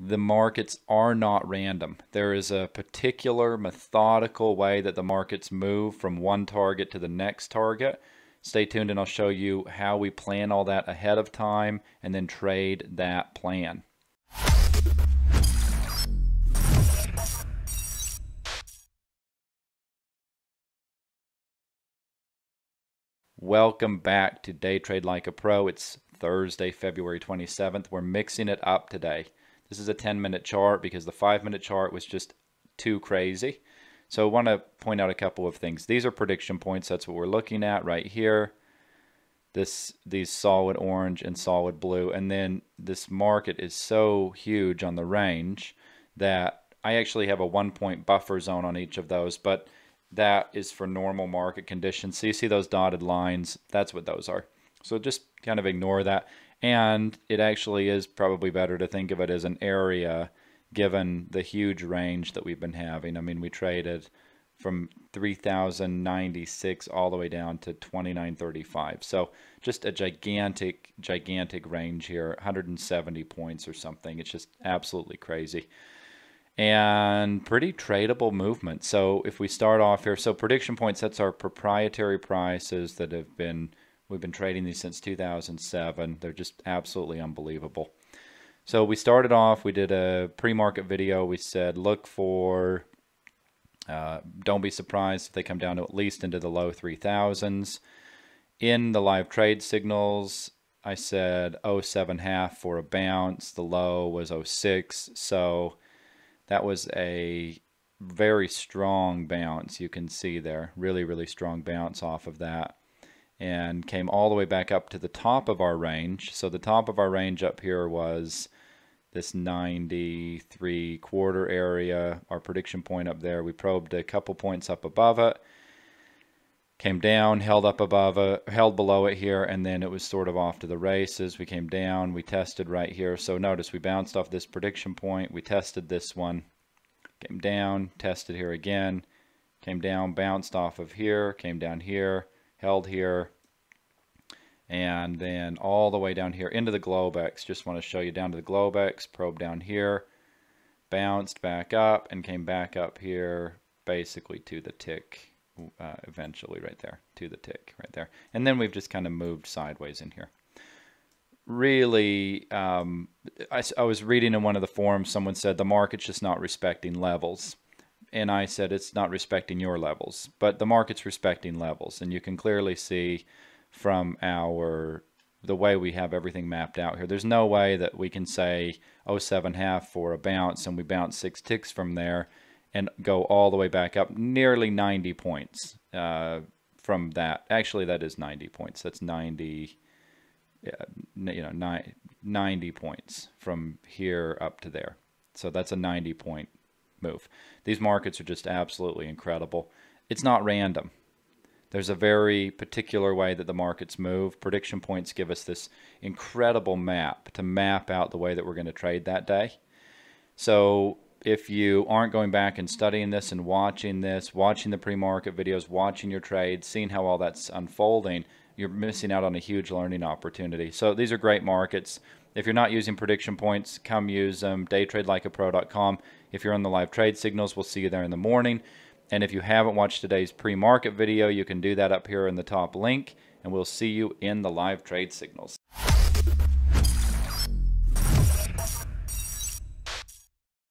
The markets are not random. There is a particular methodical way that the markets move from one target to the next target. Stay tuned and I'll show you how we plan all that ahead of time and then trade that plan. Welcome back to Day Trade Like a Pro. It's Thursday, February 27th. We're mixing it up today. This is a 10-minute chart because the 5-minute chart was just too crazy. So I want to point out a couple of things. These are prediction points. That's what we're looking at right here. These solid orange and solid blue. And then this market is so huge on the range that I actually have a 1-point buffer zone on each of those, but that is for normal market conditions. So you see those dotted lines, that's what those are. So just kind of ignore that. And it actually is probably better to think of it as an area given the huge range that we've been having. I mean, we traded from 3,096 all the way down to 2,935. So just a gigantic range here, 170 points or something. It's just absolutely crazy. And pretty tradable movement. So if we start off here, so prediction points, that's our proprietary prices that we've been trading these since 2007. They're just absolutely unbelievable. So we started off, we did a pre-market video. We said, look for, don't be surprised if they come down to at least into the low 3,000s. In the live trade signals, I said 0.7 for a bounce. The low was 0.6. So that was a very strong bounce. You can see there, really strong bounce off of that, and came all the way back up to the top of our range. So the top of our range up here was this 93.25 area, our prediction point up there. We probed a couple points up above it, came down, held up above it, held below it here, and then it was sort of off to the races. We came down, we tested right here. So notice we bounced off this prediction point, we tested this one, came down, tested here again, came down, bounced off of here, came down here, held here, and then all the way down here into the Globex. Just want to show you down to the Globex, probe down here, bounced back up, and came back up here basically to the tick. Eventually right there to the tick right there, and then we've just kind of moved sideways in here. Really, I was reading in one of the forums, someone said the market's just not respecting levels, and I said it's not respecting your levels, but the market's respecting levels, and you can clearly see from the way we have everything mapped out here. There's no way that we can say 0.7 for a bounce and we bounce 6 ticks from there and go all the way back up nearly 90 points from that. Actually, that is 90 points. That's 90, 90 points from here up to there. So that's a 90-point move. These markets are just absolutely incredible. It's not random. There's a very particular way that the markets move. Prediction points give us this incredible map to map out the way that we're going to trade that day. So if you aren't going back and studying this and watching the pre-market videos, watching your trades, seeing how all that's unfolding, you're missing out on a huge learning opportunity. So these are great markets. If you're not using prediction points, come use them. daytradelikeapro.com. If you're on the live trade signals, we'll see you there in the morning. And if you haven't watched today's pre-market video, you can do that up here in the top link, and we'll see you in the live trade signals.